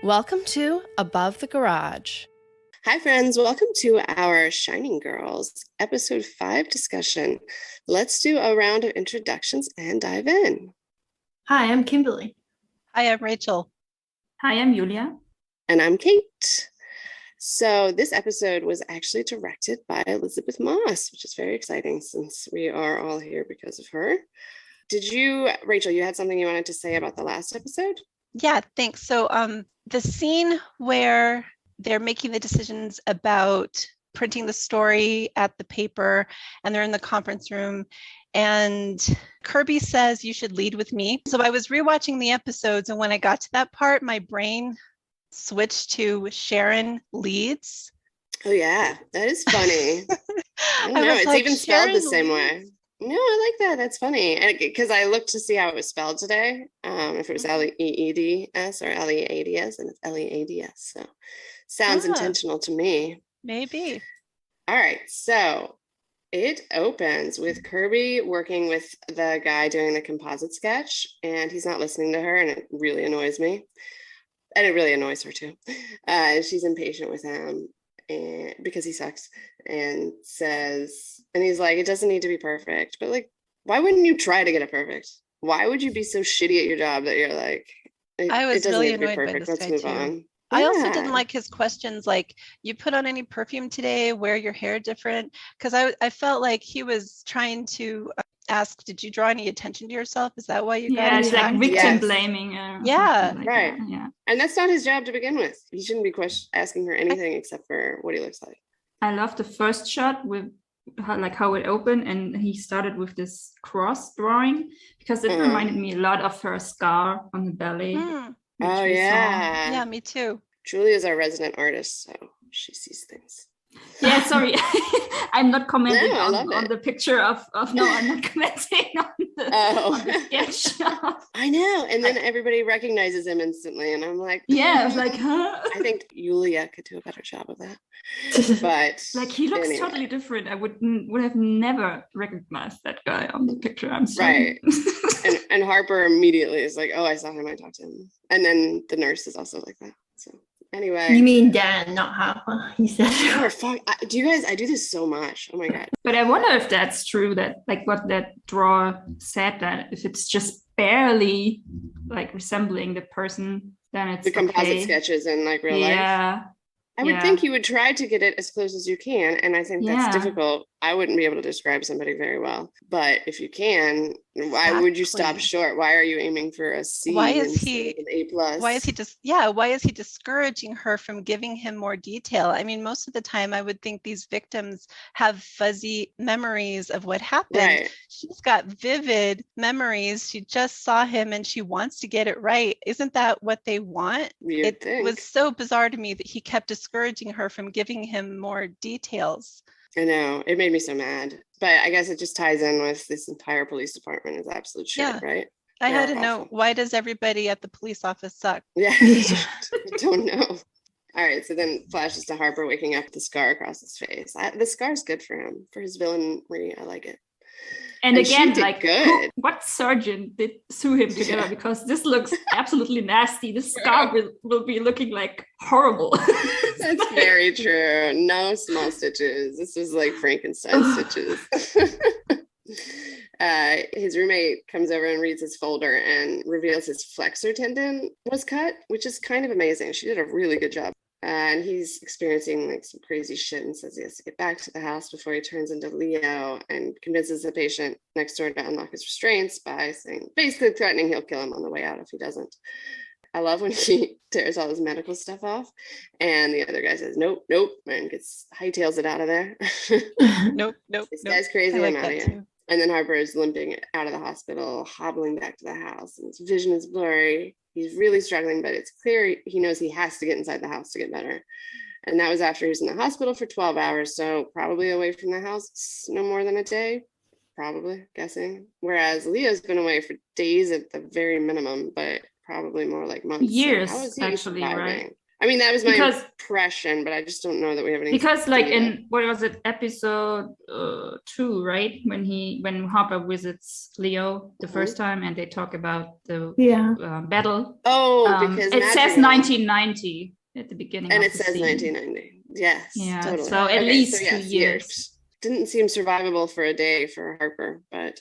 Welcome to Above the Garage. Hi, friends. Welcome to our Shining Girls episode 5 discussion. Let's do a round of introductions and dive in. Hi, I'm Kimberly. Hi, I'm Rachel. Hi, I'm Julia. And I'm Kate. So this episode was actually directed by Elizabeth Moss, which is very exciting since we are all here because of her. Rachel, you had something you wanted to say about the last episode? Yeah, thanks. So the scene where they're making the decisions about printing the story at the paper and they're in the conference room and Kirby says you should lead with me. So I was rewatching the episodes, and when I got to that part, my brain switched to Sharon leads. Oh yeah, that is funny. I don't know, it's like, even spelled the same way. No, I like that. That's funny. And because I looked to see how it was spelled today, if it was Leeds or Leads, and it's Leads. So sounds intentional to me. Maybe. All right. So it opens with Kirby working with the guy doing the composite sketch, and he's not listening to her, and it really annoys me. And it really annoys her too. She's impatient with him. And because he sucks, and he's like, it doesn't need to be perfect, but like, why wouldn't you try to get it perfect? Why would you be so shitty at your job that you're like, I was really annoyed by this guy too. On. I also didn't like his questions like, you put on any perfume today, wear your hair different, because I felt like he was trying to ask, did you draw any attention to yourself? Is that why you got it's like victim blaming. Like right. That. Yeah. And that's not his job to begin with. He shouldn't be asking her anything except for what he looks like. I love the first shot with how it opened, and he started with this cross drawing because it reminded me a lot of her scar on the belly. Oh yeah. Yeah, me too. Julia's our resident artist, so she sees things. Yeah, sorry. I'm not commenting on the picture of no, I'm not commenting on the sketch. I know. And then everybody recognizes him instantly. And I'm like, I was like, huh? I think Julia could do a better job of that. But like he looks totally different. I would have never recognized that guy on the picture. I'm sorry. Right. and Harper immediately is like, oh, I saw him, I talked to him. And then the nurse is also like that. So anyway. You mean Dan, not Harper? He said. Do you guys? I do this so much. Oh my god. But I wonder if that's true. That like what that drawer said, that if it's just barely like resembling the person, then it's the composite sketches in like real life. Yeah. I would think you would try to get it as close as you can. And I think that's difficult. I wouldn't be able to describe somebody very well. But if you can, why would you stop short? Why are you aiming for a C? Why is he an A+? Why is he why is he discouraging her from giving him more detail? I mean, most of the time I would think these victims have fuzzy memories of what happened. Right. She's got vivid memories. She just saw him and she wants to get it right. Isn't that what they want? It was so bizarre to me that he kept discouraging her from giving him more details. I know, it made me so mad, but I guess it just ties in with this entire police department is absolute shit, right? I had to know, why does everybody at the police office suck? Yeah, I don't know. All right, so then flashes to Harper waking up with the scar across his face. The scar's good for him, for his villainry. I like it. And again, like, what surgeon did sue him together? Because this looks absolutely nasty. The scar will be looking like horrible. That's very true. No small stitches. This was like Frankenstein stitches. His roommate comes over and reads his folder and reveals his flexor tendon was cut, which is kind of amazing. She did a really good job. And he's experiencing like some crazy shit and says he has to get back to the house before he turns into Leo, and convinces the patient next door to unlock his restraints by basically threatening he'll kill him on the way out if he doesn't. I love when he tears all his medical stuff off and the other guy says, nope, and hightails it out of there. Nope. This guy's crazy. I'm out of here. And then Harper is limping out of the hospital, hobbling back to the house, and his vision is blurry. He's really struggling, but it's clear he knows he has to get inside the house to get better. And that was after he was in the hospital for 12 hours, so probably away from the house no more than a day, probably, guessing. Whereas Leo's been away for days at the very minimum, but probably more like months. Years, actually, surviving? Right? I mean, that was my Because- impression, but I just don't know that we have any. Because like data. in what was it, episode 2, right? When Harper visits Leo the first time and they talk about the Yeah. battle. Because it says Madrigal- 1990 at the beginning. and of it the says scene. 1990. Yes, Yeah, totally. so at least 2 yes, years. Didn't seem survivable for a day for Harper, but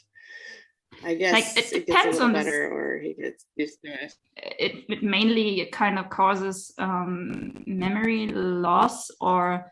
I guess Like, it it gets a depends little on this- better, or he gets used to it. It mainly kind of causes memory loss or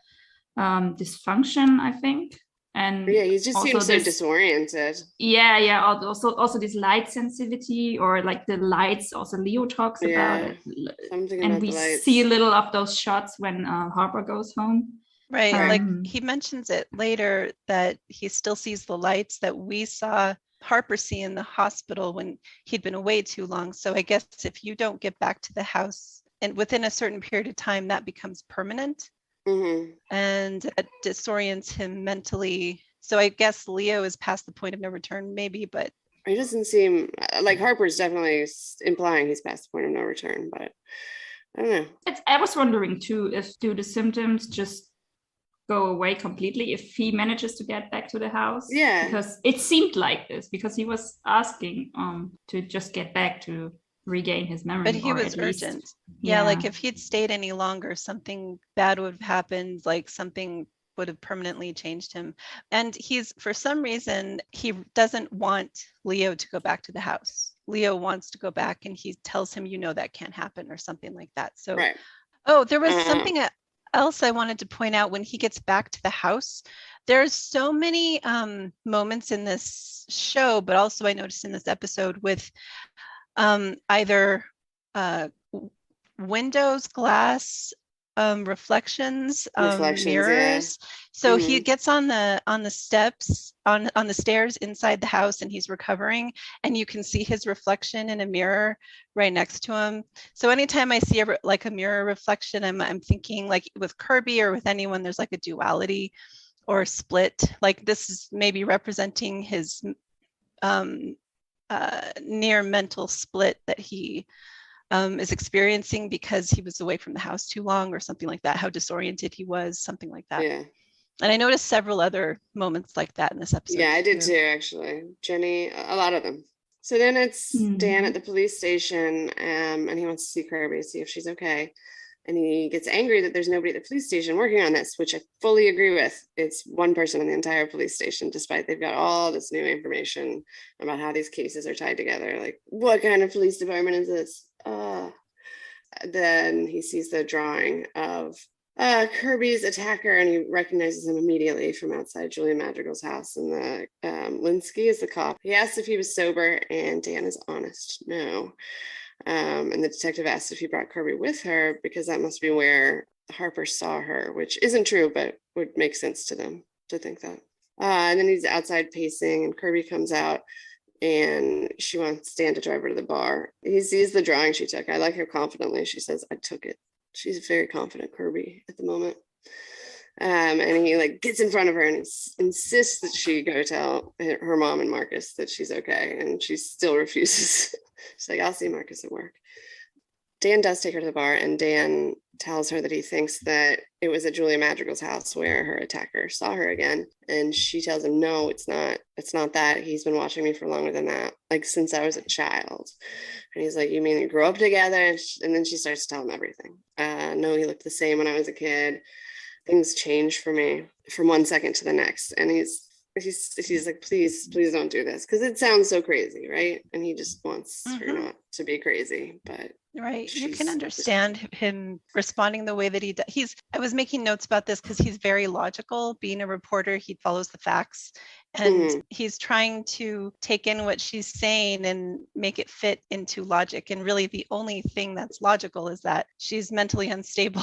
dysfunction, I think. And But yeah, he just also seems so this- disoriented. yeah, also this light sensitivity, or like the lights. Also, Leo talks about Yeah, it, Something and about we the lights. see a little of those shots when Harper goes home. Right. Right. Like he mentions it later that he still sees the lights that we saw Harper see in the hospital when he'd been away too long. So I guess if you don't get back to the house and within a certain period of time, that becomes permanent Mhm. and that disorients him mentally. So I guess Leo is past the point of no return, maybe, but He doesn't seem like Harper's definitely implying he's past the point of no return, but I don't know. I was wondering too, if do the symptoms just go away completely if he manages to get back to the house? Yeah. Because it seemed like this, because he was asking to just get back to regain his memory. but he or was at least- urgent. Yeah, like if he'd stayed any longer, something bad would have happened, like something would have permanently changed him. And he's, for some reason, he doesn't want Leo to go back to the house. Leo wants to go back and he tells him, that can't happen or something like that. So, Right. oh, there was Uh-huh. something else I wanted to point out when he gets back to the house. There's so many moments in this show, but also I noticed in this episode with either windows, glass, reflections, Reflections, yeah. mirrors. So he Mhm. gets on the steps on the stairs inside the house and he's recovering, and you can see his reflection in a mirror right next to him. So anytime I see a mirror reflection, I'm thinking like with Kirby or with anyone, there's like a duality or split. Like this is maybe representing his near mental split that he is experiencing because he was away from the house too long or something like that, how disoriented he was, something like that. Yeah. And I noticed several other moments like that in this episode. Yeah, I did too, actually. Jenny, a lot of them. So then it's Dan at the police station, and he wants to see Kirby, see if she's okay. And he gets angry that there's nobody at the police station working on this, which I fully agree with. It's one person in the entire police station, despite they've got all this new information about how these cases are tied together. Like, what kind of police department is this? Then he sees the drawing of Kirby's attacker, and he recognizes him immediately from outside Julia Madrigal's house. And the Linsky is the cop. He asks if he was sober, and Dan is honest, no. And the detective asks if he brought Kirby with her, because that must be where Harper saw her, which isn't true, but would make sense to them to think that. And then he's outside pacing, and Kirby comes out, and she wants Dan to drive her to the bar. He sees the drawing she took. I like her confidently. She says, I took it. She's very confident, Kirby, at the moment. And he gets in front of her and insists that she go tell her mom and Marcus that she's okay. And she still refuses. She's like, I'll see Marcus at work. Dan does take her to the bar, and Dan tells her that he thinks that it was at Julia Madrigal's house where her attacker saw her again. And she tells him, no, it's not. It's not that. He's been watching me for longer than that, like since I was a child. And he's like, you mean you grew up together? And then she starts to tell him everything. No, he looked the same when I was a kid. Things changed for me from one second to the next. And he's like, please don't do this, because it sounds so crazy, right? And he just wants her not to be crazy, but right, you can understand him responding the way that he does. I was making notes about this because he's very logical. Being a reporter, he follows the facts, and he's trying to take in what she's saying and make it fit into logic. And really the only thing that's logical is that she's mentally unstable.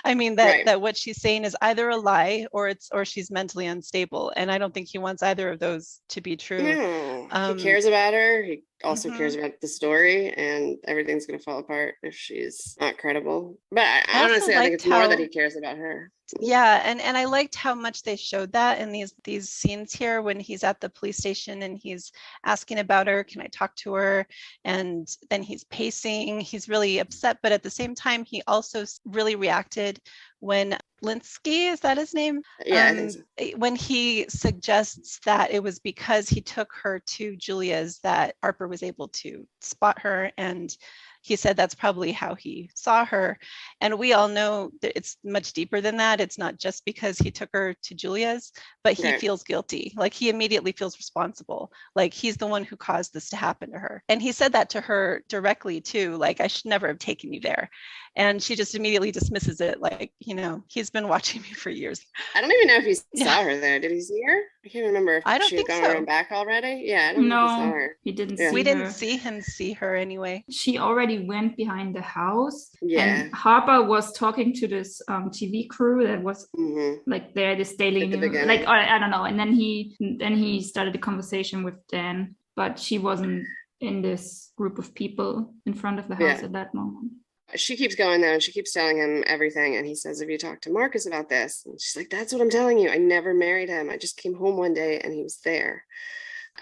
I mean, that what she's saying is either a lie or she's mentally unstable. And I don't think he wants either of those to be true. No. He cares about her. He also Mhm. cares about the story, and everything's going to fall apart if she's not credible. But I also honestly, I think liked it's more that how- he cares about her. Yeah, and I liked how much they showed that in these scenes here when he's at the police station and he's asking about her, can I talk to her? And then he's pacing, he's really upset, but at the same time, he also really reacted when Linsky, is that his name? Yeah, I think so. When he suggests that it was because he took her to Julia's that Harper was able to spot her, and he said that's probably how he saw her. And we all know that it's much deeper than that. It's not just because he took her to Julia's, but he Right. feels guilty. Like he immediately feels responsible. Like he's the one who caused this to happen to her. And he said that to her directly too. Like, I should never have taken you there. And she just immediately dismisses it. Like, you know, he's been watching me for years. I don't even know if he Yeah. saw her there. Did he see her? I can't remember if I don't she had think gone so. around back already. Yeah, I don't know if he saw No, her. he didn't Yeah. see We didn't her. see him see her anyway. She already went behind the house, Yeah. and Harper was talking to this TV crew that was hmm like there, this daily At the news, beginning. like I don't know. And then he started a conversation with Dan, but she wasn't in this group of people in front of the house Yeah. at that moment. She keeps going though, and she keeps telling him everything. And he says, "Have you talked to Marcus about this?" And she's like, "That's what I'm telling you. I never married him. I just came home one day and he was there."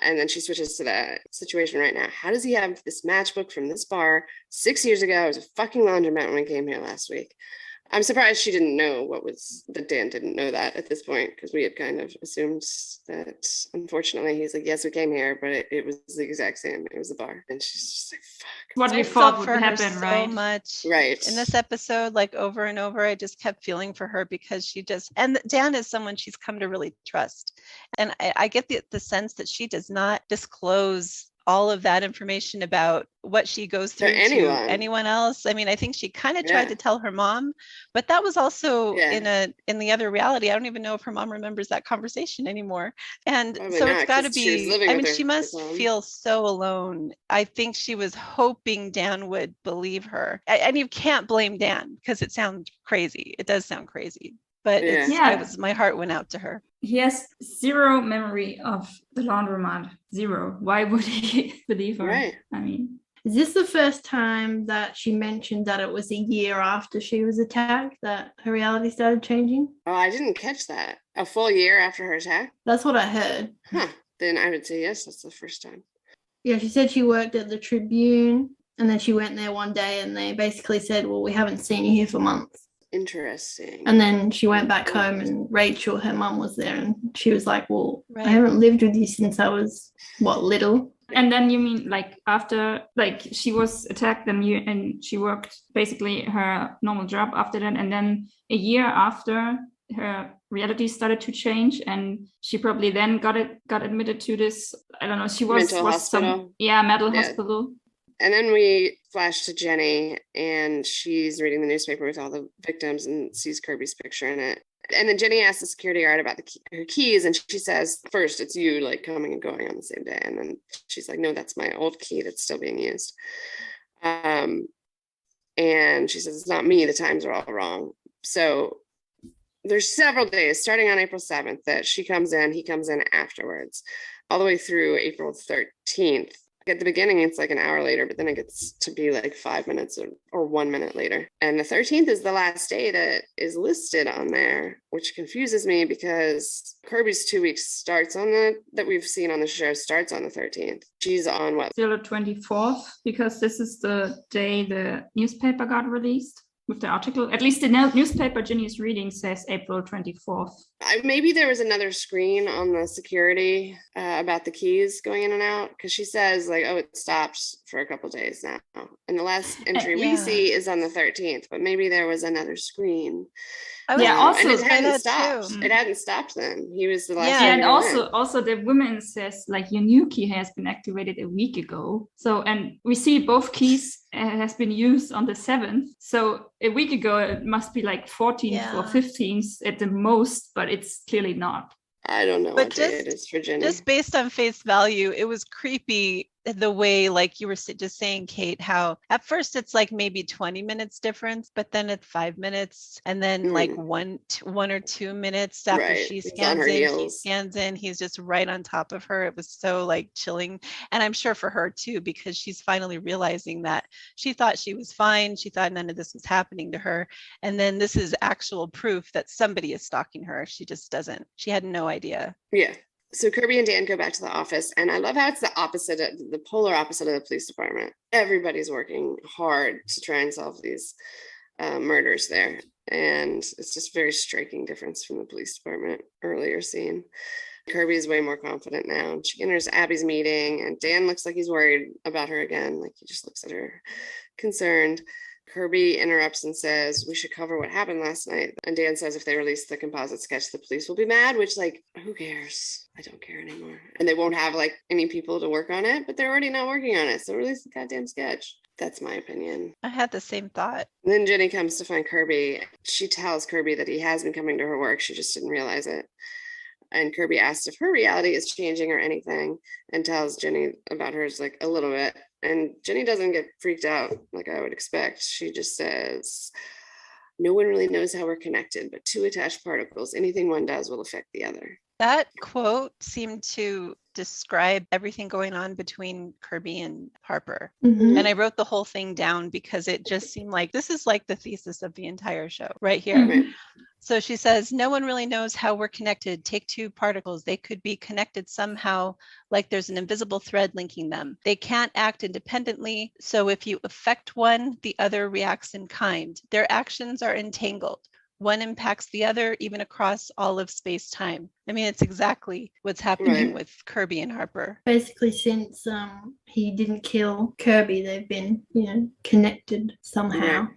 And then she switches to the situation right now. How does he have this matchbook from this bar 6 years ago? It was a fucking laundromat when we came here last week. I'm surprised she didn't know that Dan didn't know that at this point, because we had kind of assumed that, unfortunately. He's like, "Yes, we came here, but it was the exact same. It was a bar." And she's just like, fuck. What we I thought felt would for her happen, so right? much. Right. In this episode, like over and over, I just kept feeling for her because she just, and Dan is someone she's come to really trust. And I get the sense that she does not disclose all of that information about what she goes through to anyone else. I mean, I think she kind of tried Yeah. to tell her mom, but that was also Yeah. in the other reality. I don't even know if her mom remembers that conversation anymore. And Probably so not, it's got to 'cause she was be, living I with mean, her she for must so long. feel so alone. I think she was hoping Dan would believe her. And you can't blame Dan because it sounds crazy. It does sound crazy, but Yeah. Yeah. my heart went out to her. He has zero memory of the laundromat. Zero. Why would he believe her? Right. I mean, Is this the first time that she mentioned that it was a year after she was attacked that her reality started changing? Oh, I didn't catch that. A full year after her attack? That's what I heard. Huh. Then I would say yes, that's the first time. Yeah, she said she worked at the Tribune and then she went there one day and they basically said, well, we haven't seen you here for months. Interesting. And then she went back home and Rachel, her mum, was there and she was like, well, Right. I haven't lived with you since I was, little? and then you mean like after, like she was attacked and she worked basically her normal job after that, and then a year after her reality started to change, and she probably then got admitted to this, I don't know, she was Mental was some hospital. mental Yeah. hospital. And then we flash to Jenny, and she's reading the newspaper with all the victims and sees Kirby's picture in it. And then Jenny asks the security guard about her keys, and she says, first, it's you like coming and going on the same day. And then she's like, no, that's my old key that's still being used. And she says, it's not me, the times are all wrong. So there's several days starting on April 7th that she comes in, he comes in afterwards, all the way through April 13th. At the beginning, it's like an hour later, but then it gets to be like 5 minutes or 1 minute later. And the 13th is the last day that is listed on there, which confuses me because Kirby's 2 weeks starts on that we've seen on the show starts on the 13th. She's on what? Still the 24th, because this is the day the newspaper got released with the article. At least the newspaper Ginny is reading says April 24th. Maybe there was another screen on the security about the keys going in and out, because she says like, oh, it stopped for a couple days now. And the last entry we Yeah. see is on the 13th, but maybe there was another screen. I was Yeah, gonna also- and it say hadn't that stopped. too. It hadn't stopped then. He was the last. Yeah, one and to go in. also the woman says like your new key has been activated a week ago. So, and we see both keys has been used on the 7th. So a week ago it must be like 14th or Yeah. 15th at the most, but it's clearly not. I don't know But what day it is for Jenny. Just based on face value, it was creepy the way, like you were just saying, Kate, how at first it's like maybe 20 minutes difference, but then it's 5 minutes, and then like Mhm. 1 or 2 minutes after Right. she He's on scans her in, he heels. scans in, he's just right on top of her. It was so like chilling. And I'm sure for her too, because she's finally realizing that she thought she was fine. She thought none of this was happening to her. And then this is actual proof that somebody is stalking her. She just doesn't, she had no idea. Yeah. So Kirby and Dan go back to the office, and I love how it's the opposite of the polar opposite of the police department. Everybody's working hard to try and solve these murders there, and it's just very striking difference from the police department earlier scene. Kirby is way more confident now. And she enters Abby's meeting, and Dan looks like he's worried about her again. Like he just looks at her concerned. Kirby interrupts and says, we should cover what happened last night. And Dan says if they release the composite sketch, the police will be mad, which, like, who cares? I don't care anymore. And they won't have, like, any people to work on it, but they're already not working on it. So release the goddamn sketch. That's my opinion. I had the same thought. Then Jenny comes to find Kirby. She tells Kirby that he has been coming to her work. She just didn't realize it. And Kirby asks if her reality is changing or anything, and tells Jenny about hers, like, a little bit. And Jenny doesn't get freaked out like I would expect. She just says, no one really knows how we're connected, but two attached particles, anything one does will affect the other. That quote seemed to describe everything going on between Kirby and Harper. Mhm. And I wrote the whole thing down because it just seemed like this is like the thesis of the entire show right here. Mhm. Right. So she says, no one really knows how we're connected. Take two particles. They could be connected somehow, like there's an invisible thread linking them. They can't act independently. So if you affect one, the other reacts in kind. Their actions are entangled. One impacts the other, even across all of space-time. I mean, it's exactly what's happening Right. with Kirby and Harper. Basically, since he didn't kill Kirby, they've been, connected somehow. Right.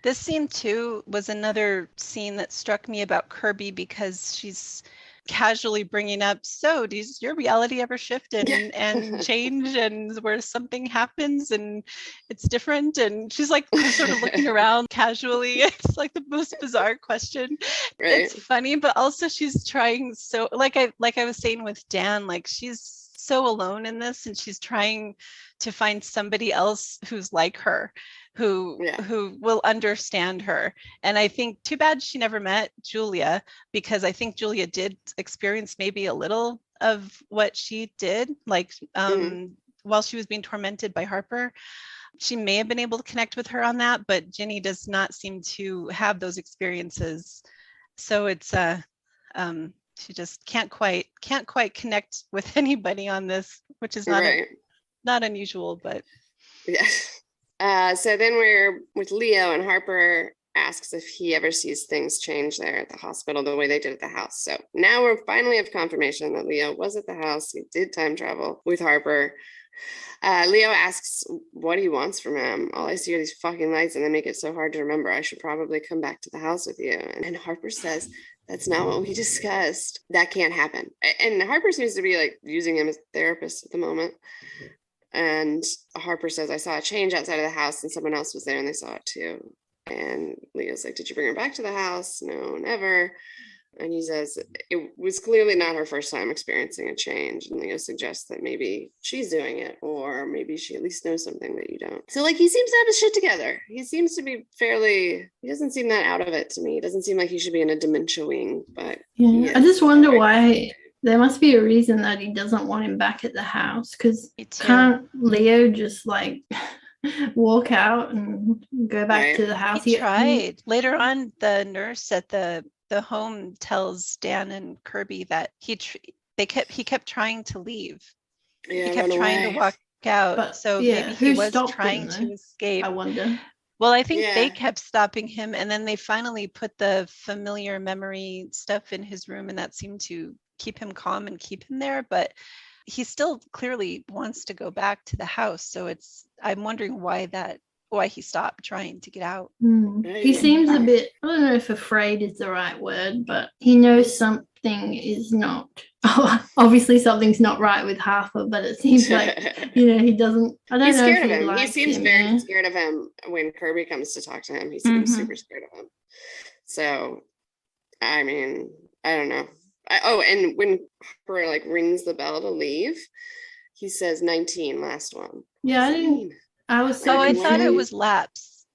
This scene too was another scene that struck me about Kirby because she's casually bringing up, so does your reality ever shift and change, and where something happens and it's different? And she's like sort of looking around casually. It's like the most bizarre question. Right. It's funny, but also she's trying so like I was saying with Dan, like she's so alone in this, and she's trying to find somebody else who's like her, who will understand her. And I think too bad she never met Julia, because I think Julia did experience maybe a little of what she did, like while she was being tormented by Harper. She may have been able to connect with her on that, but Ginny does not seem to have those experiences. So it's she just can't quite connect with anybody on this, which is not unusual, but yeah. So then we're with Leo, and Harper asks if he ever sees things change there at the hospital the way they did at the house. So now we're finally have confirmation that Leo was at the house. He did time travel with Harper. Leo asks what he wants from him. All I see are these fucking lights, and they make it so hard to remember. I should probably come back to the house with you. And Harper says, that's not what we discussed. That can't happen. And Harper seems to be like using him as a therapist at the moment. And Harper says, I saw a change outside of the house, and someone else was there and they saw it too. And Leo's like, did you bring her back to the house? No, never. And he says it was clearly not her first time experiencing a change. And Leo suggests that maybe she's doing it, or maybe she at least knows something that you don't. So, like, he seems to have his shit together. He seems to be he doesn't seem that out of it to me. He doesn't seem like he should be in a dementia wing, but Yeah, I just wonder why. There must be a reason that he doesn't want him back at the house, because can't Leo just like walk out and go back to the house? He tried. Later on, the nurse at the home tells Dan and Kirby that he kept trying to leave. Yeah, he kept trying to walk out. But, so maybe he was trying him, to escape. I wonder. Well, I think they kept stopping him, and then they finally put the familiar memory stuff in his room, and that seemed to keep him calm and keep him there. But he still clearly wants to go back to the house. So I'm wondering why he stopped trying to get out. He seems a bit, I don't know if afraid is the right word, but he knows something is not, obviously something's not right with Harper, but it seems like, he doesn't, I don't He's know scared if of he him. likes He seems him, very scared of him when Kirby comes to talk to him. He seems super scared of him. So, I mean, I don't know. And when Harper like rings the bell to leave, He says 19 last one. Yeah, I What does that didn't. mean? I was Oh, I so thought it confused. was laps.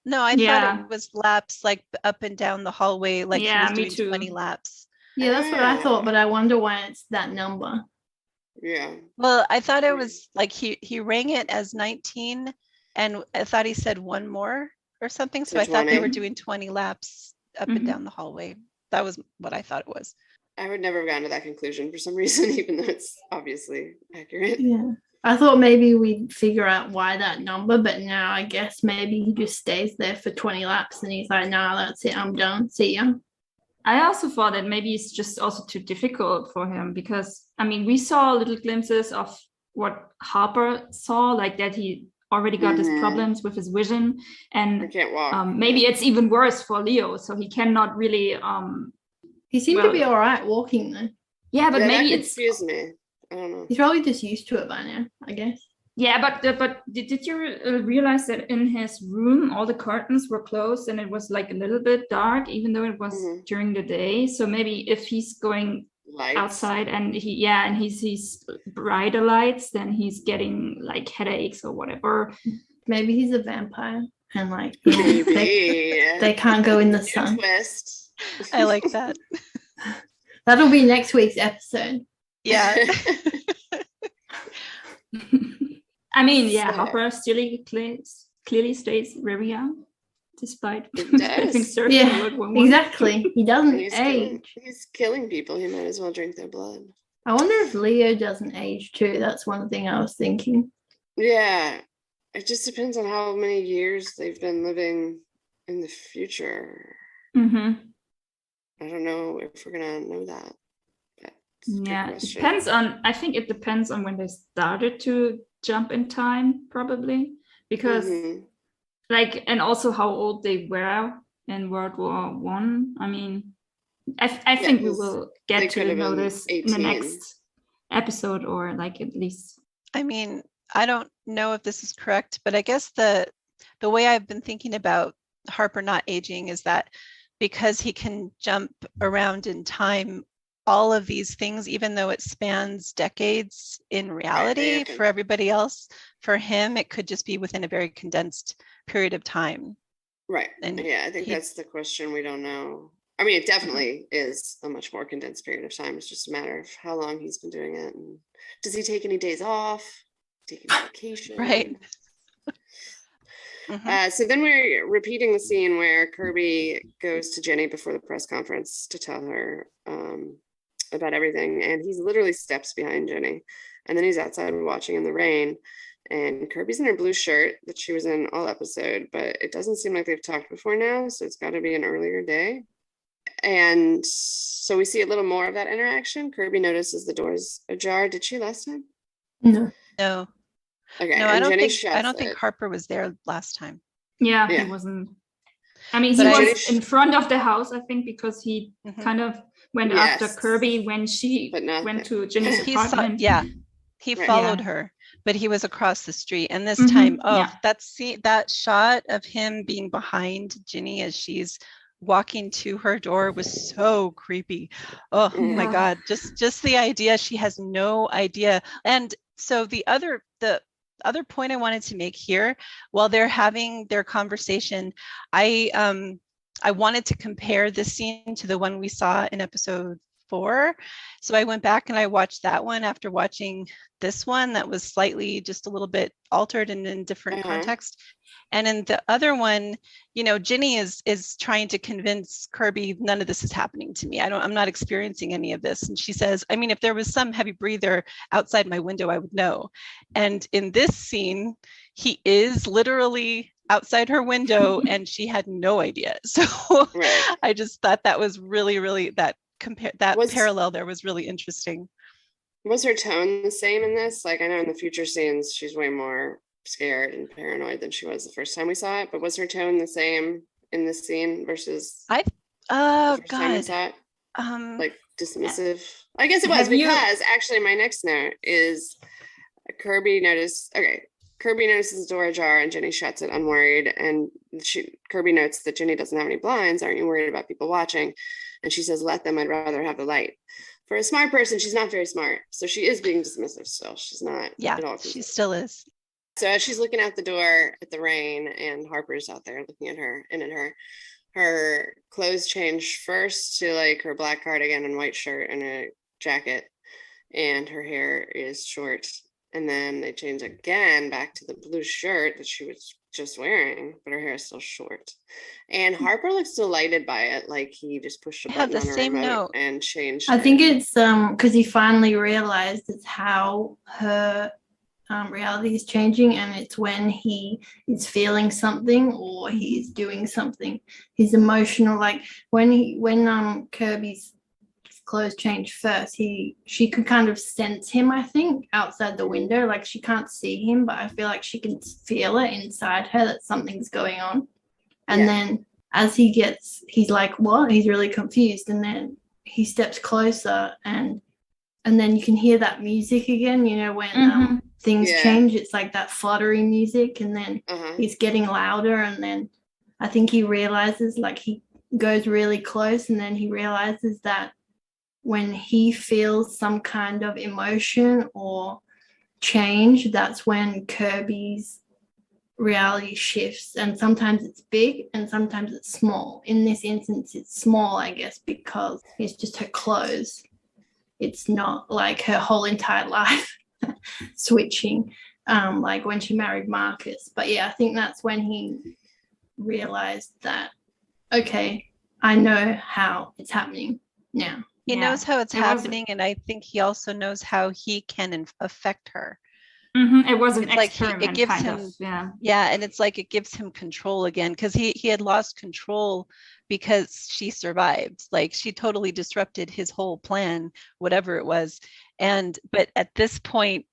No, I Yeah. thought it was laps like up and down the hallway, like he Yeah, was me doing too. 20 laps. Yeah, that's what I thought, Ah. but I wonder why it's that number. Yeah. Well, I thought it was like he rang it as 19, and I thought he said one more or something. So So I thought they were 20. doing 20 laps up Mhm. and down the hallway. That was what I thought it was. I would never have gotten to that conclusion for some reason, even though it's obviously accurate. Yeah. I thought maybe we'd figure out why that number, but now I guess maybe he just stays there for 20 laps and he's like, nah, that's it, I'm done. See ya. I also thought that maybe it's just also too difficult for him because, I mean, we saw little glimpses of what Harper saw, like that he already got his Mhm. problems with his vision. I And can't walk. maybe Yeah. it's even worse for Leo. So he cannot really, He seemed to be all right walking though. yeah, but Yeah, maybe that it's, confused me. I don't know. He's probably just used to it by now, I guess. yeah, but did you realize that in his room, all the curtains were closed and it was like a little bit dark, even though it was Mhm. during the day? So maybe if he's going Lights. outside and he sees brighter lights, then he's getting like headaches or whatever. Maybe he's a vampire and like you know, Maybe. they can't go in the New sun. twist. I like that. That'll be next week's episode. Yeah. I mean, yeah, So- Hopper still clearly stays very young, despite He having does. served Yeah, World War One. Exactly. He doesn't He's killing, age. he's killing people. He might as well drink their blood. I wonder if Leo doesn't age too. That's one thing I was thinking. Yeah. It just depends on how many years they've been living in the future. Mm-hmm. I don't know if we're gonna know that. That's a good Yeah, it question. depends on. I think it depends on when they started to jump in time, probably, because Mhm. like, and also how old they were in World War One. I mean, I think we 'cause will they get could to have know been this in the 18. next episode, or like at least. I mean, I don't know if this is correct, but I guess the way I've been thinking about Harper not aging is that because he can jump around in time, all of these things, even though it spans decades in reality happen. for everybody else, for him, it could just be within a very condensed period of time. Right. And Yeah, I think he- that's the question we don't know. I mean, it definitely is a much more condensed period of time. It's just a matter of how long he's been doing it. And does he take any days off? Take any vacation? Right. Mhm. So then we're repeating the scene where Kirby goes to Jenny before the press conference to tell her about everything. And he literally steps behind Jenny. And then he's outside watching in the rain. And Kirby's in her blue shirt that she was in all episode, but it doesn't seem like they've talked before now. So it's got to be an earlier day. And so we see a little more of that interaction. Kirby notices the door's ajar. Did she last time? No. No, Okay. no, and I don't Jenny think shuts it. Harper was there last time. Yeah, Yeah. he wasn't. I mean, he But I- was in front of the house, I think, because he Mhm. kind of went after Yes. Kirby when she But not went that- to Jenny's He saw, apartment. yeah, he Right. followed Yeah. her, but he was across the street. And this Mhm, time, oh, yeah. that shot of him being behind Ginny as she's walking to her door was so creepy. Oh my Yeah. God, just the idea she has no idea. And so the other point I wanted to make here, while they're having their conversation, I wanted to compare this scene to the one we saw in episode 4. So I went back and I watched that one after watching this one that was slightly just a little bit altered and in different Uh-huh. context. And in the other one, you know, Ginny is trying to convince Kirby none of this is happening to me. I'm not experiencing any of this. And she says, I mean, if there was some heavy breather outside my window, I would know. And in this scene, he is literally outside her window and she had no idea. So Right. I just thought that was really, really that Was- parallel there was really interesting. Was her tone the same in this? Like, I know in the future scenes, she's way more scared and paranoid than she was the first time we saw it, but was her tone the same in this scene versus Oh the first time we God. saw it? Like dismissive? Uh, I guess it was have you- because actually my next note is Kirby notices the door ajar and Jenny shuts it unworried. And Kirby notes that Jenny doesn't have any blinds. Aren't you worried about people watching? And she says, let them, I'd rather have the light. For a smart person, she's not very smart. So she is being dismissive still. She's not Yeah, at all she considerate. still is. So as she's looking out the door at the rain and Harper's out there looking at her, and at her clothes change first to like her black cardigan and white shirt and a jacket, and her hair is short. And then they change again back to the blue shirt that she was just wearing, but her hair is still short. And Harper looks delighted by it, like he just pushed a Yeah, button the on her same remote note. and changed. I it. think it's because he finally realized it's how her reality is changing, and it's when he is feeling something or he's doing something. His emotional, like when Kirby's clothes changed first, she could kind of sense him, I think, outside the window. Like she can't see him, but I feel like she can feel it inside her that something's going on. And Yeah. then as he's like, what? He's really confused. And then he steps closer, and then you can hear that music again, you know, when things Yeah. change. It's like that fluttery music, and then it's getting louder. And then I think he realizes, like he goes really close, and then he realizes that when he feels some kind of emotion or change, that's when Kirby's reality shifts. And sometimes it's big and sometimes it's small. In this instance, it's small, I guess, because it's just her clothes. It's not like her whole entire life switching, like when she married Marcus. But yeah, I think that's when he realized that, okay, I know how it's happening now. He knows how it's It was- happening, and I think he also knows how he can affect her. It was an It's like experiment, it gives kind him, of. Yeah. yeah, and it's like it gives him control again, because he had lost control because she survived. Like she totally disrupted his whole plan, whatever it was. But at this point,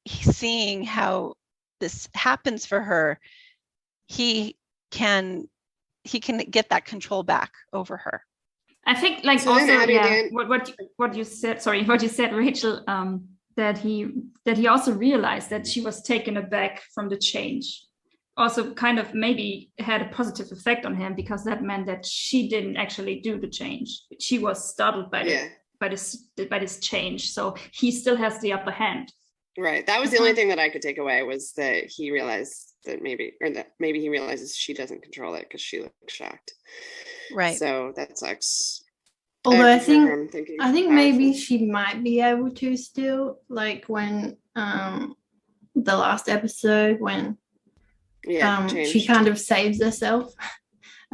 seeing how this happens for her, he can get that control back over her. I think, like, So then also, Abby yeah, Dan- what you said. Sorry, what you said, Rachel. That he also realized that she was taken aback from the change. Also, kind of maybe had a positive effect on him, because that meant that she didn't actually do the change. She was startled by this change. So he still has the upper hand. Right. That was the only thing that I could take away, was that he realized that maybe he realizes she doesn't control it because she looks shocked. Right. So that sucks. Although I remember think him thinking maybe powerful. she might be able to still, like when the last episode when she changed. kind of saves herself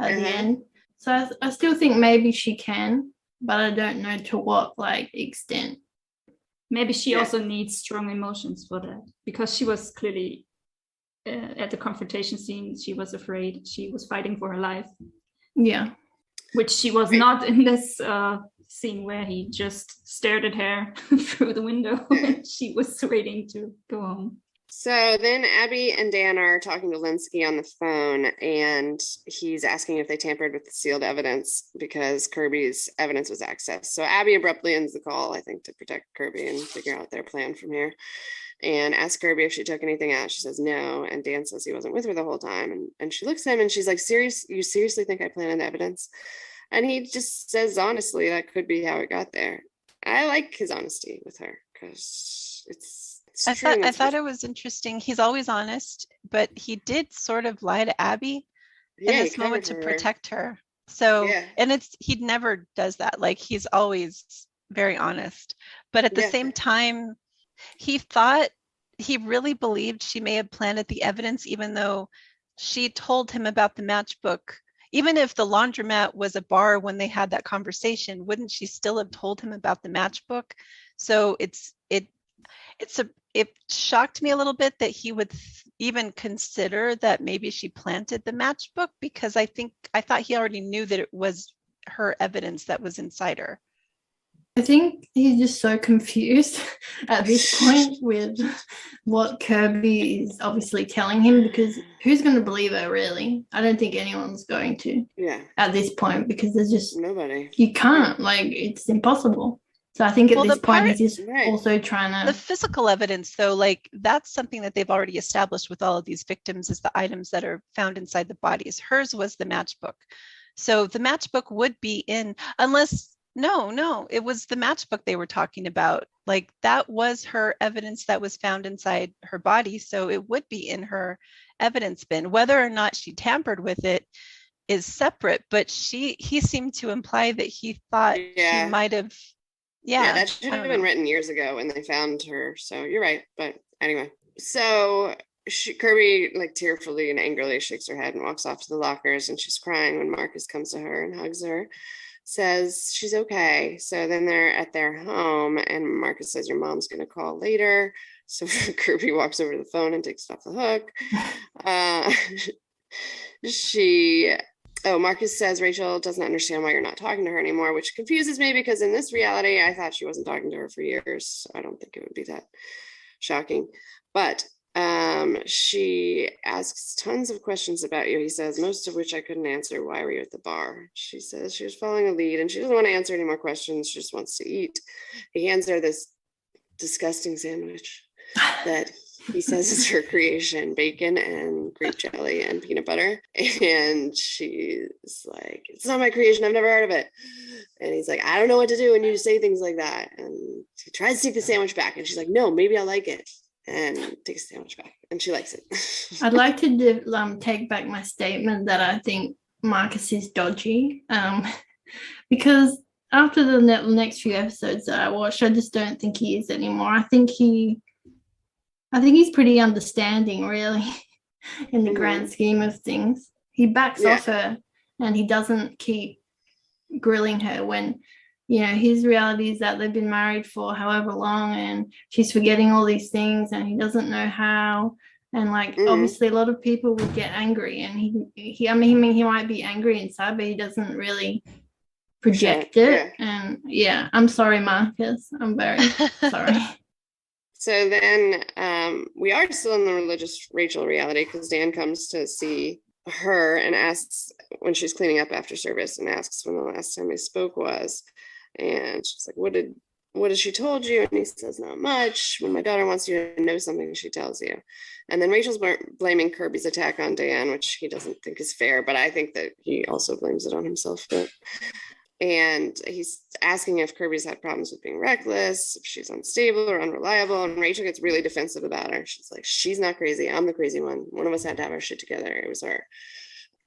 at the end. So I still think maybe she can, but I don't know to what like extent. Maybe she also needs strong emotions for that, because she was clearly at the confrontation scene. She was afraid. She was fighting for her life. Yeah. Which she was not in this scene where he just stared at her through the window and she was waiting to go home. So then Abby and Dan are talking to Linsky on the phone, and he's asking if they tampered with the sealed evidence because Kirby's evidence was accessed. So Abby abruptly ends the call, I think, to protect Kirby and figure out their plan from here, and asks Kirby if she took anything out. She says no, and Dan says he wasn't with her the whole time. And she looks at him and she's like, you seriously think I planted the evidence? And he just says, honestly, that could be how it got there. I like his honesty with her because it's I true. thought it was interesting. He's always honest, but he did sort of lie to Abby in he this moment to covered her. protect her. So, Yeah. and he never does that. Like he's always very honest, but at the same time, he really believed she may have planted the evidence, even though she told him about the matchbook. Even if the laundromat was a bar when they had that conversation, wouldn't she still have told him about the matchbook? So it shocked me a little bit that he would even consider that maybe she planted the matchbook, because I thought he already knew that it was her evidence that was inside her. I think he's just so confused at this point with what Kirby is obviously telling him, because who's going to believe her, really? I don't think anyone's going to at this point, because there's just nobody. You can't, like, it's impossible. So I think at this point he's just also trying to... The physical evidence, though, like that's something that they've already established with all of these victims, is the items that are found inside the bodies. Hers was the matchbook. So the matchbook would be in, unless No, it was the matchbook they were talking about. Like that was her evidence that was found inside her body. So it would be in her evidence bin. Whether or not she tampered with it is separate, but he seemed to imply that he thought he might have. Yeah, that should have been written years ago when they found her. So you're right. But anyway, so Kirby like tearfully and angrily shakes her head and walks off to the lockers, and she's crying when Marcus comes to her and hugs her, says she's okay. So then they're at their home, and Marcus says, your mom's going to call later. So Kirby walks over to the phone and takes it off the hook. Marcus says Rachel doesn't understand why you're not talking to her anymore, which confuses me because in this reality, I thought she wasn't talking to her for years. So I don't think it would be that shocking. But she asks tons of questions about you. He says, most of which I couldn't answer. Why were you at the bar? She says she was following a lead and she doesn't want to answer any more questions. She just wants to eat. He hands her this disgusting sandwich that he says is her creation, bacon and grape jelly and peanut butter. And she's like, it's not my creation. I've never heard of it. And he's like, I don't know what to do when you say things like that. And she tries to take the sandwich back. And she's like, no, maybe I like it. And takes the sandwich back. And she likes it. I'd like to take back my statement that I think Marcus is dodgy. Because after the next few episodes that I watched, I just don't think he is anymore. I think he's pretty understanding, really, in the grand scheme of things. He backs off her and he doesn't keep grilling her when, his reality is that they've been married for however long and she's forgetting all these things and he doesn't know how. And obviously a lot of people would get angry, and he might be angry inside, but he doesn't really project it. And I'm sorry, Marcus. I'm very sorry. So then we are still in the religious Rachel reality because Dan comes to see her and asks when she's cleaning up after service and asks when the last time they spoke was. And she's like, what has she told you? And he says, not much. When my daughter wants you to know something, she tells you. And then Rachel's blaming Kirby's attack on Dan, which he doesn't think is fair, but I think that he also blames it on himself. And he's asking if Kirby's had problems with being reckless, if she's unstable or unreliable. And Rachel gets really defensive about her. She's like, she's not crazy. I'm the crazy one. One of us had to have our shit together. It was her.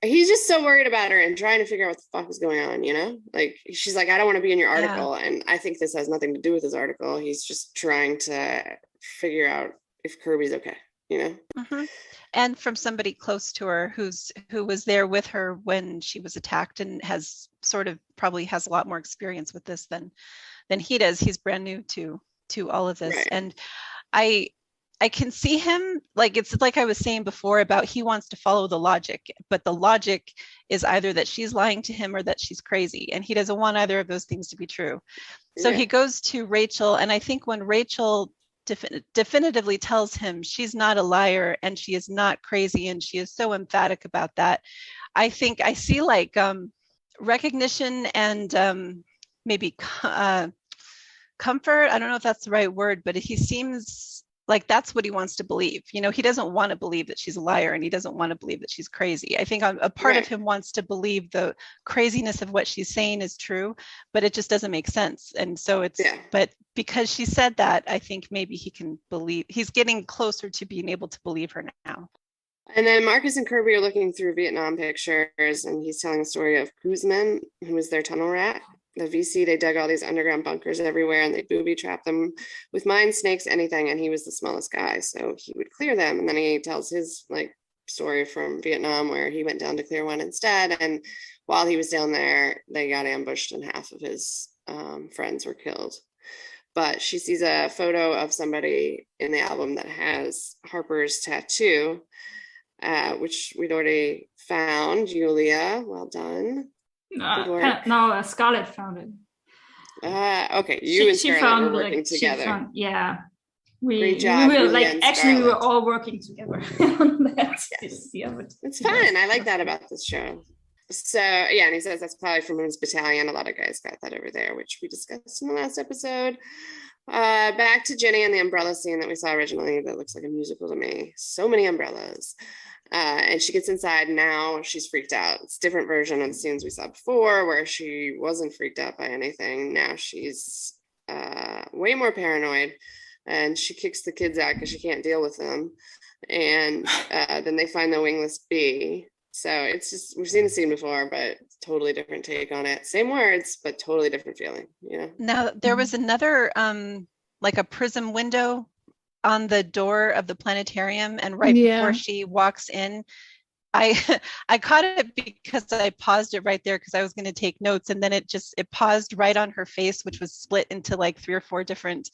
He's just so worried about her and trying to figure out what the fuck is going on, Like, she's like, I don't want to be in your article. Yeah. And I think this has nothing to do with his article. He's just trying to figure out if Kirby's okay, Mm-hmm. And from somebody close to her who was there with her when she was attacked and has probably has a lot more experience with this than he does. He's brand new to all of this. Right. And I can see him, it's like I was saying before about he wants to follow the logic, but the logic is either that she's lying to him or that she's crazy. And he doesn't want either of those things to be true. So he goes to Rachel. And I think when Rachel definitively tells him she's not a liar and she is not crazy, and she is so emphatic about that, I think I see recognition and maybe comfort. I don't know if that's the right word, but he seems like that's what he wants to believe. He doesn't want to believe that she's a liar, and he doesn't want to believe that she's crazy. I think a part of him wants to believe the craziness of what she's saying is true, but it just doesn't make sense. And so but because she said that, I think maybe he can believe, he's getting closer to being able to believe her now. And then Marcus and Kirby are looking through Vietnam pictures, and he's telling the story of Guzman, who was their tunnel rat. The VC, they dug all these underground bunkers everywhere, and they booby trapped them with mines, snakes, anything. And he was the smallest guy, so he would clear them. And then he tells his story from Vietnam where he went down to clear one instead. And while he was down there, they got ambushed, and half of his friends were killed. But she sees a photo of somebody in the album that has Harper's tattoo, which we'd already found. Julia, well done. No, Scarlett found it. Okay, you and Scarlett were working together. Great job. We were all working together on that. Yes. It's fun. I like that about this show. So and he says that's probably from Women's Battalion. A lot of guys got that over there, which we discussed in the last episode. Back to Jenny and the umbrella scene that we saw originally. That looks like a musical to me. So many umbrellas. And she gets inside. Now she's freaked out. It's a different version of the scenes we saw before where she wasn't freaked out by anything. Now she's way more paranoid, and she kicks the kids out because she can't deal with them. And then they find the wingless bee. So it's just, we've seen the scene before, but totally different take on it. Same words, but totally different feeling, you know? Now there was another like a prism window on the door of the planetarium, and right before she walks in, I I caught it because I paused it right there because I was going to take notes, and then it paused right on her face, which was split into like 3 or 4 different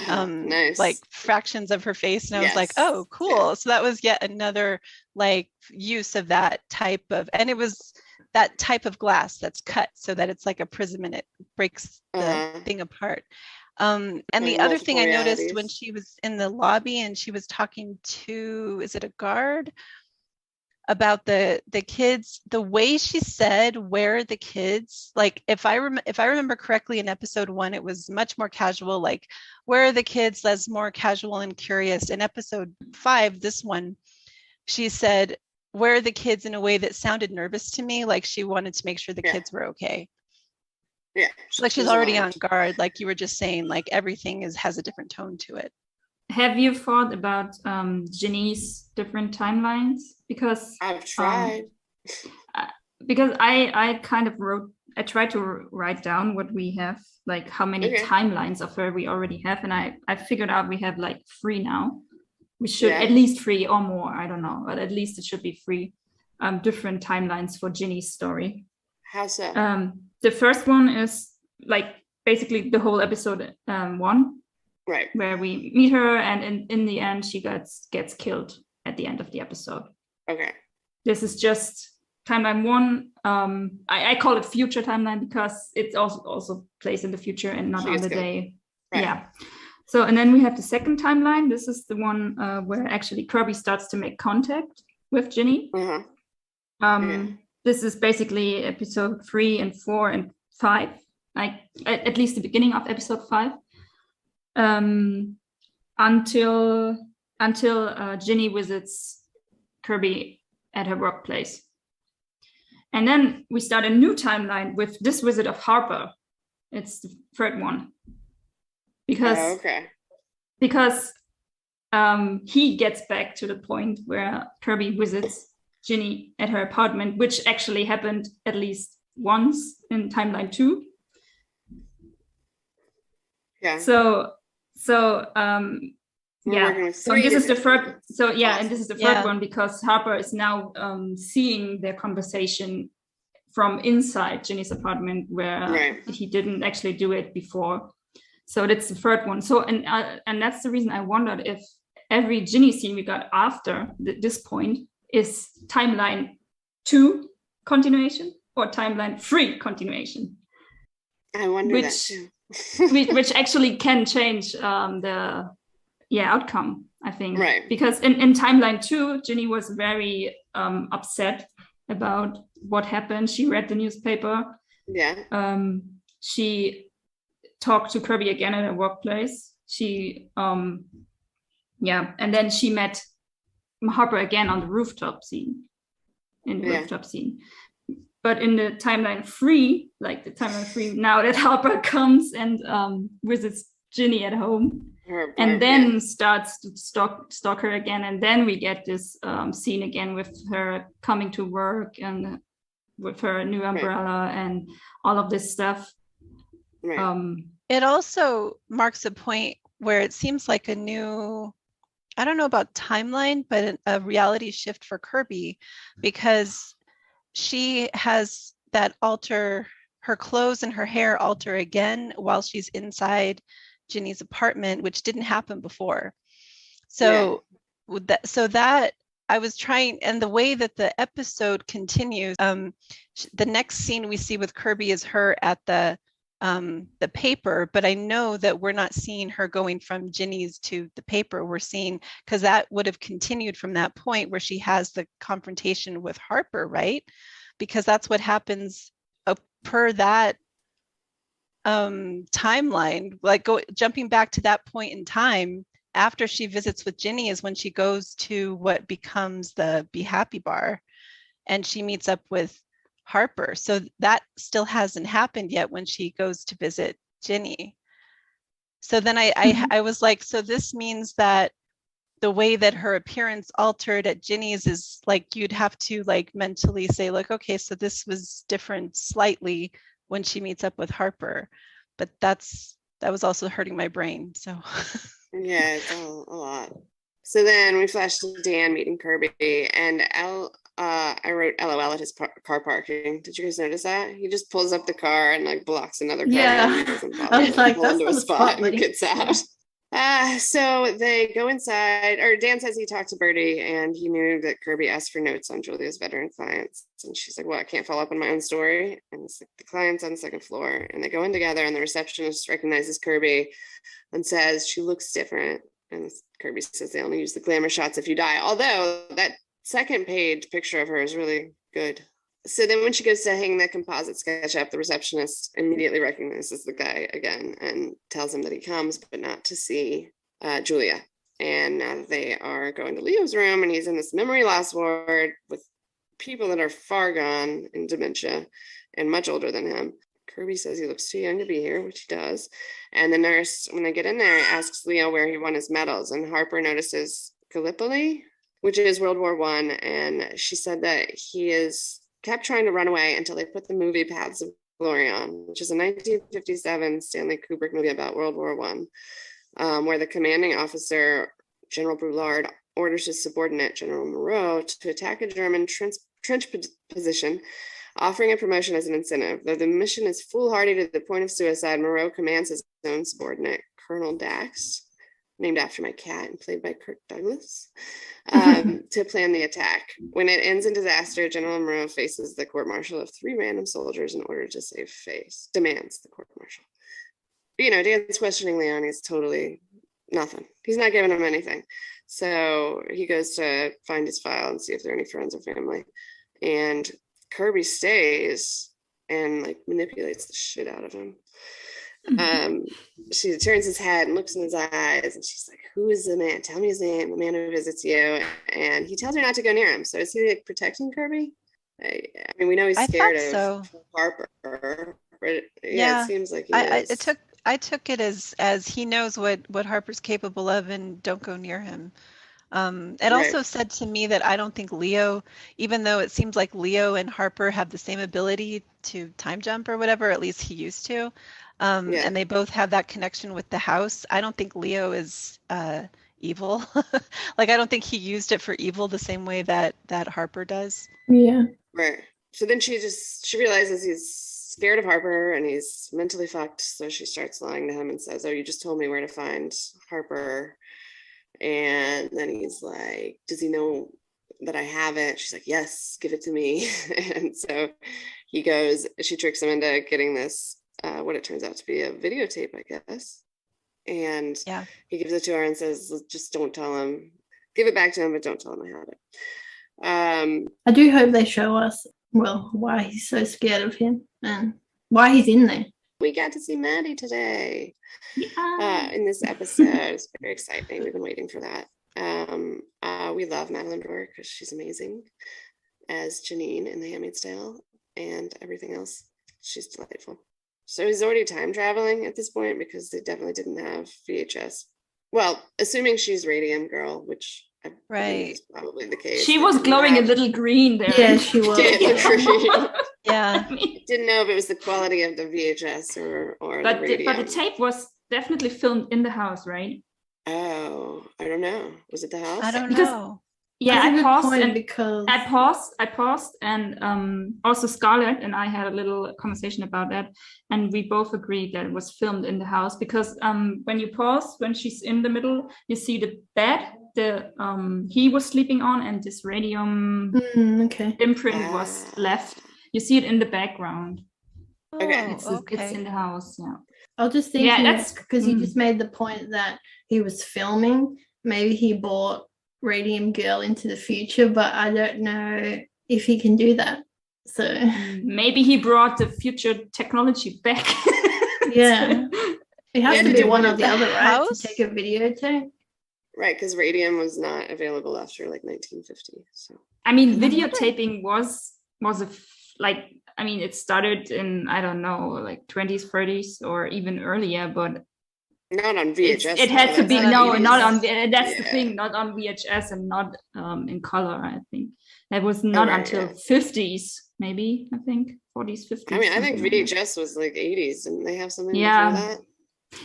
Nice. like fractions of her face, and I was like, oh, cool. So that was yet another like use of that type of, and it was that type of glass that's cut so that it's like a prism and it breaks the thing apart. And the other thing I noticed when she was in the lobby and she was talking to, is it a guard, about the kids, the way she said, where are the kids? Like if I remember correctly, in episode 1, it was much more casual, like where are the kids? That's more casual and curious. In episode 5, this one, she said, where are the kids, in a way that sounded nervous to me, like she wanted to make sure the kids were okay. Yeah. Like she's already on guard, like you were just saying, like everything has a different tone to it. Have you thought about Ginny's different timelines? Because I've tried. Because I kind of I tried to write down what we have, like how many timelines of her we already have, and I figured out we have like 3 now. We should at least 3 or more, I don't know, but at least it should be 3 different timelines for Ginny's story. How so? The first one is like basically the whole episode 1, right, where we meet her, and in the end she gets killed at the end of the episode. Okay. This is just timeline 1. I call it future timeline because it also plays in the future and not on the day. Right. Yeah. So, and then we have the second timeline. This is the one where actually Kirby starts to make contact with Ginny. This is basically episode 3 and 4 and 5, like at least the beginning of episode 5, until Ginny visits Kirby at her workplace. And then we start a new timeline with this visit of Harper. It's the third one. Because he gets back to the point where Kirby visits Ginny at her apartment, which actually happened at least once in timeline 2. Yeah. So this is the third. So yeah, and this is the third one because Harper is now seeing their conversation from inside Ginny's apartment, where he didn't actually do it before. So that's the third one. So and that's the reason I wondered if every Ginny scene we got after this point is timeline 2 continuation or timeline 3 continuation. I wonder that too. which actually can change the outcome, I think. Right. Because in timeline 2, Ginny was very upset about what happened. She read the newspaper. Yeah. She talked to Kirby again at her workplace. She and then she met Harper again on the rooftop scene. But in the timeline 3, now that Harper comes and visits Ginny at home, and then starts to stalk her again, and then we get this scene again with her coming to work and with her new umbrella and all of this stuff. Right. It also marks a point where it seems like a new, I don't know about timeline, but a reality shift for Kirby, because she has that alter, her clothes and her hair alter again while she's inside Ginny's apartment, which didn't happen before. So that I was trying, and the way that the episode continues, the next scene we see with Kirby is her at the paper, but I know that we're not seeing her going from Ginny's to the paper. We're seeing, because that would have continued from that point where she has the confrontation with Harper, right? Because that's what happens per that timeline, like jumping back to that point in time after she visits with Ginny is when she goes to what becomes the Be Happy bar, and she meets up with Harper. So that still hasn't happened yet when she goes to visit Ginny. So then I was like, so this means that the way that her appearance altered at Ginny's is like, you'd have to like mentally say like, okay, so this was different slightly when she meets up with Harper, but that was also hurting my brain. So yeah, it's a lot. So then we flash to Dan meeting Kirby, and I wrote LOL at his car parking. Did you guys notice that? He just pulls up the car and like blocks another car. Yeah. I was like, pull that's into a not a spot spot, and gets out. So they go inside, or Dan says he talked to Birdie and he knew that Kirby asked for notes on Julia's veteran clients. And she's like, well, I can't follow up on my own story. And it's like, the client's on the second floor. And they go in together, and the receptionist recognizes Kirby and says she looks different. And Kirby says they only use the glamour shots if you die. Although that second page picture of her is really good. So then when she goes to hang the composite sketch up, the receptionist immediately recognizes the guy again and tells him that he comes, but not to see Julia. And now they are going to Leo's room, and he's in this memory loss ward with people that are far gone in dementia and much older than him. Kirby says he looks too young to be here, which he does. And the nurse, when they get in there, asks Leo where he won his medals, and Harper notices Gallipoli, which is World War I, and she said that he is kept trying to run away until they put the movie Paths of Glory on, which is a 1957 Stanley Kubrick movie about World War I, where the commanding officer, General Boulard, orders his subordinate, General Moreau, to attack a German trench position, offering a promotion as an incentive. Though the mission is foolhardy to the point of suicide, Moreau commands his own subordinate, Colonel Dax, named after my cat and played by Kirk Douglas, to plan the attack. When it ends in disaster, General Moreau faces the court-martial of 3 random soldiers in order to save face, demands the court-martial. You know, Dan's questioning Leon is totally nothing. He's not giving him anything. So he goes to find his file and see if there are any friends or family. And Kirby stays and like manipulates the shit out of him. She turns his head and looks in his eyes, and she's like, who is the man? Tell me his name, the man who visits you. And he tells her not to go near him. So is he like protecting Kirby? I mean, we know he's scared of Harper, but yeah, it seems like he is. I took it as he knows what Harper's capable of, and don't go near him. It also said to me that I don't think Leo, even though it seems like Leo and Harper have the same ability to time jump or whatever, at least he used to, and they both have that connection with the house. I don't think Leo is evil. Like, I don't think he used it for evil the same way that Harper does. Yeah. Right. So then she realizes he's scared of Harper and he's mentally fucked. So she starts lying to him and says, oh, you just told me where to find Harper. And then he's like, does he know that I have it? She's like, yes, give it to me. And so he goes, she tricks him into getting this, what it turns out to be a videotape, I guess. And he gives it to her and says, just don't tell him, give it back to him, but don't tell him I have it. I do hope they show us, well, why he's so scared of him and why he's in there. We got to see Maddie today in this episode. It's very exciting. We've been waiting for that. We love Madeline Brewer because she's amazing as Janine in The Handmaid's Tale and everything else. She's delightful. So he's already time traveling at this point because they definitely didn't have VHS. Well, assuming she's Radium Girl, which I think is probably the case. She was glowing a little green there. Yeah, she was. Yeah. Didn't know if it was the quality of the VHS or but the radio. But the tape was definitely filmed in the house, right? Oh, I don't know. Was it the house? I don't know. Yeah, I paused and also Scarlett and I had a little conversation about that, and we both agreed that it was filmed in the house because when you pause, when she's in the middle, you see the bed he was sleeping on, and this radium imprint was left. You see it in the background. Okay. It's in the house. Yeah. I was just thinking, because you just made the point that he was filming. Maybe he brought Radium Girl into the future, but I don't know if he can do that. So maybe he brought the future technology back. Yeah. It has Yeah, to did be you one want or the the other, right? house? To take a videotape. Right, because radium was not available after like 1950. So I mean, Mhm. videotaping was like, I mean, it started in, I don't know, like 20s, 30s, or even earlier, but not on VHS. it had to though, be that's Not on no, not on. VHS. That's the Yeah. thing, not on VHS and not in color. I think that was Oh, not right, until yeah. 50s, maybe. I think 40s, 50s. I mean, I think something like that. VHS was like 80s, and they have something Yeah. before that.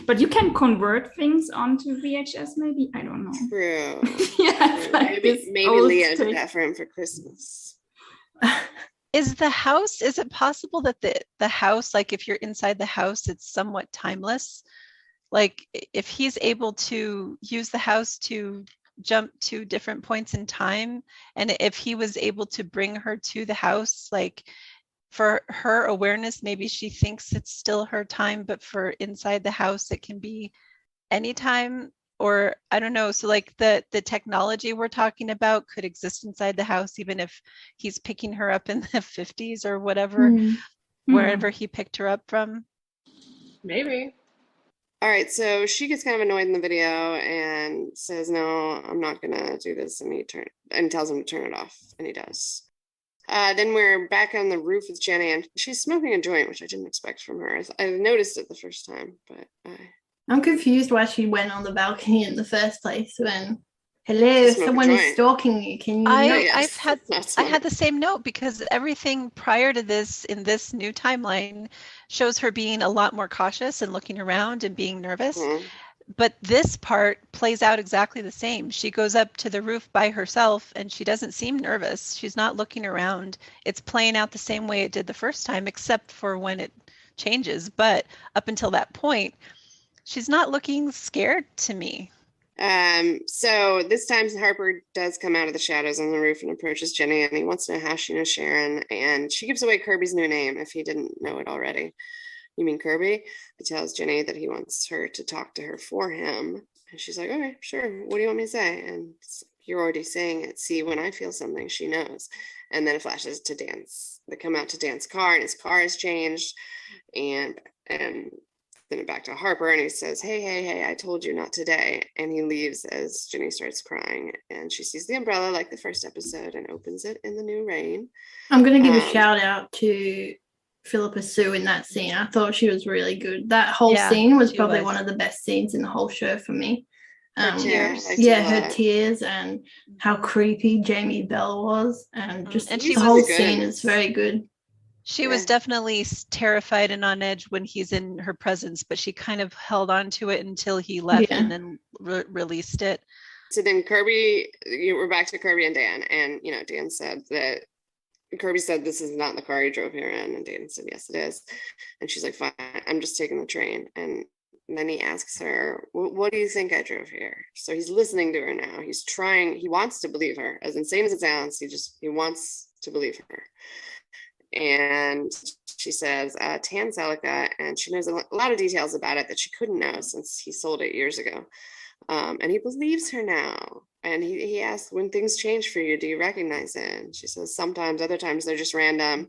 But you can convert things onto VHS, maybe. I don't know. True. Yeah, True. like this Maybe old Leo did tape. that for him for Christmas. Is it possible that the house, like if you're inside the house, it's somewhat timeless? Like if he's able to use the house to jump to different points in time, and if he was able to bring her to the house, like for her awareness, maybe she thinks it's still her time, but for inside the house, it can be anytime, or I don't know. So like the technology we're talking about could exist inside the house, even if he's picking her up in the 50s or whatever, wherever he picked her up from. Maybe. All right, so she gets kind of annoyed in the video and says, "No, I'm not gonna do this," and tells him to turn it off, and he does. Then we're back on the roof with Jenny, and she's smoking a joint, which I didn't expect from her. I noticed it the first time, but I'm confused why she went on the balcony in the first place when, hello, To smoke a someone is joint. stalking you. Can you I- not? yes, I've had- that's I smart. had the same note because everything prior to this in this new timeline shows her being a lot more cautious and looking around and being nervous. Mhm. But this part plays out exactly the same. She goes up to the roof by herself and she doesn't seem nervous. She's not looking around. It's playing out the same way it did the first time, except for when it changes. But up until that point, she's not looking scared to me. So this time Harper does come out of the shadows on the roof and approaches Jenny, and he wants to know how she knows Sharon, and she gives away Kirby's new name if he didn't know it already. "You mean Kirby?" He tells Jenny that he wants her to talk to her for him, and she's like, "Okay, sure. What do you want me to say?" And "You're already saying it. See, when I feel something, she knows." And then it flashes to Dan's. They come out to Dan's car, and his car has changed, and then back to Harper, and he says, hey, I told you not today." And he leaves as Jenny starts crying, and she sees the umbrella like the first episode and opens it in the new rain. I'm going to give a Um, shout out to Philippa Sue in that scene. I thought she was really good. That whole Yeah, scene was she probably was. one of the best scenes in the whole show for me. Her tears. I liked Yeah, it a her lot. tears and how creepy Jamie Bell was, and just And the she was whole good. scene is very good. She was Yeah. definitely terrified and on edge when he's in her presence, but she kind of held on to it until he left Yeah. and then released it. So then we're back to Kirby and Dan, and Dan said that Kirby said, "This is not the car you drove here in," and Dan said, "Yes, it is." And she's like, "Fine, I'm just taking the train." And then he asks her, "What do you think I drove here?" So he's listening to her now. He wants to believe her. As insane as it sounds, he wants to believe her. And she says, "Tan Celica," and she knows a lot of details about it that she couldn't know since he sold it years ago. And he believes her now. And he asks, "When things change for you, do you recognize it?" And she says, "Sometimes, other times they're just random."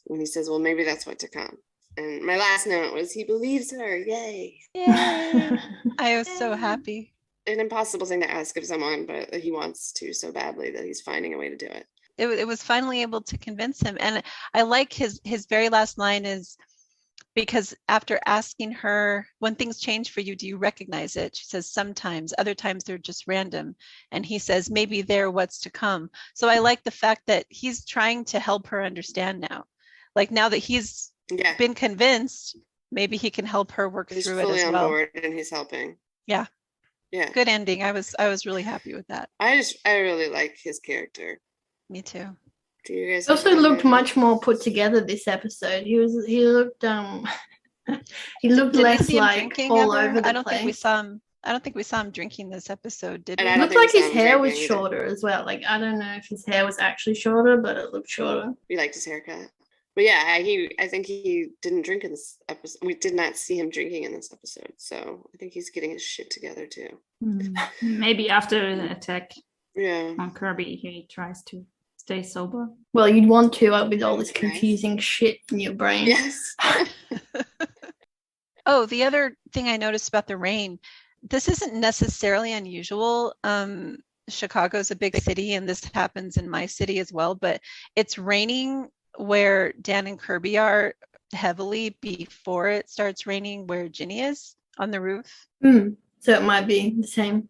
And he says, "Well, maybe that's what to come." And my last note was, he believes her. Yay. Yay! I was so happy. An impossible thing to ask of someone, but he wants to so badly that he's finding a way to do it. It was finally able to convince him. And I like his very last line is, because after asking her, "When things change for you, do you recognize it?" She says, "Sometimes, other times they're just random." And he says, "Maybe they're what's to come." So I like the fact that he's trying to help her understand now. Like now that he's Yeah. been convinced, maybe he can help her work He's through it fully as on well. board and he's helping. Yeah. Yeah. Good ending. I was really happy with that. I really like his character. Me too. Do you guys He also have any looked idea? much more put together this episode. He looked he looked Did we less see him like drinking all ever? over the I don't think we place. saw him. I don't think we saw him drinking this episode, did And we? I It don't looked think like we his saw him hair was drinking either. shorter as well. Like I don't know if his hair was actually shorter, but it looked shorter. We liked his haircut. But yeah, I think he didn't drink in this episode. We did not see him drinking in this episode. So I think he's getting his shit together too. Maybe after the attack Yeah. on Kirby, he tries to stay sober. Well, you'd want to with all this Nice. confusing shit in your brain. Yes. Oh, the other thing I noticed about the rain, this isn't necessarily unusual. Chicago's a big city, and this happens in my city as well, but it's raining where Dan and Kirby are heavily before it starts raining where Ginny is on the roof. So it might be the same.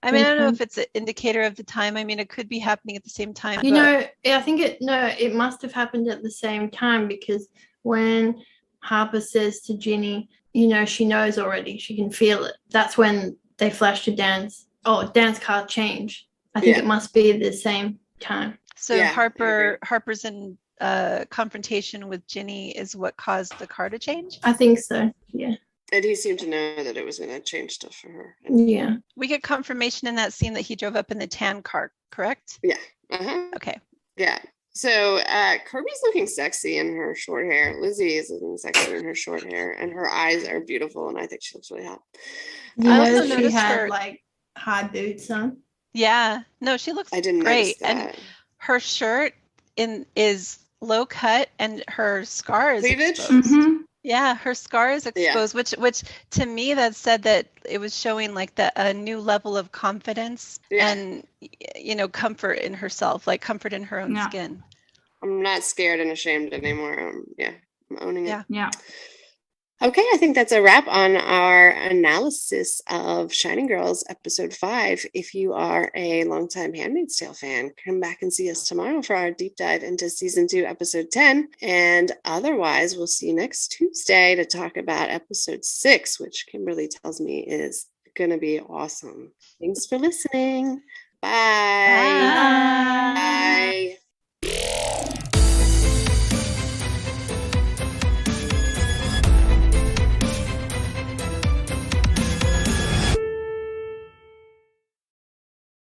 I mean, I don't know if it's an indicator of the time. I mean, it could be happening at the same time. You know, I think it must have happened at the same time, because when Harper says to Ginny, you know, she knows already, she can feel it. That's when they flash to Dan's car change. I think it must be the same time. So Harper's in confrontation with Ginny is what caused the car to change? I think so, yeah. And he seemed to know that it was going to change stuff for her. Yeah. We get confirmation in that scene that he drove up in the tan car, correct? Yeah. Uh-huh. Okay. Yeah. So Kirby's looking sexy in her short hair. Lizzie is looking sexy in her short hair, and her eyes are beautiful, and I think she looks really hot. I also she noticed had her like high boots on. Yeah. No, she looks I didn't great. notice that. And her shirt is low cut, and her scar is Cleavage? exposed. Mm-hmm. Yeah, her scar is exposed, which to me that said that it was showing like a new level of confidence and, you know, comfort in herself, like comfort in her own skin. I'm not scared and ashamed anymore. I'm owning it. Yeah. Okay, I think that's a wrap on our analysis of Shining Girls episode 5. If you are a longtime Handmaid's Tale fan, come back and see us tomorrow for our deep dive into season 2, episode 10. And otherwise, we'll see you next Tuesday to talk about episode 6, which Kimberly tells me is going to be awesome. Thanks for listening. Bye. Bye. Bye.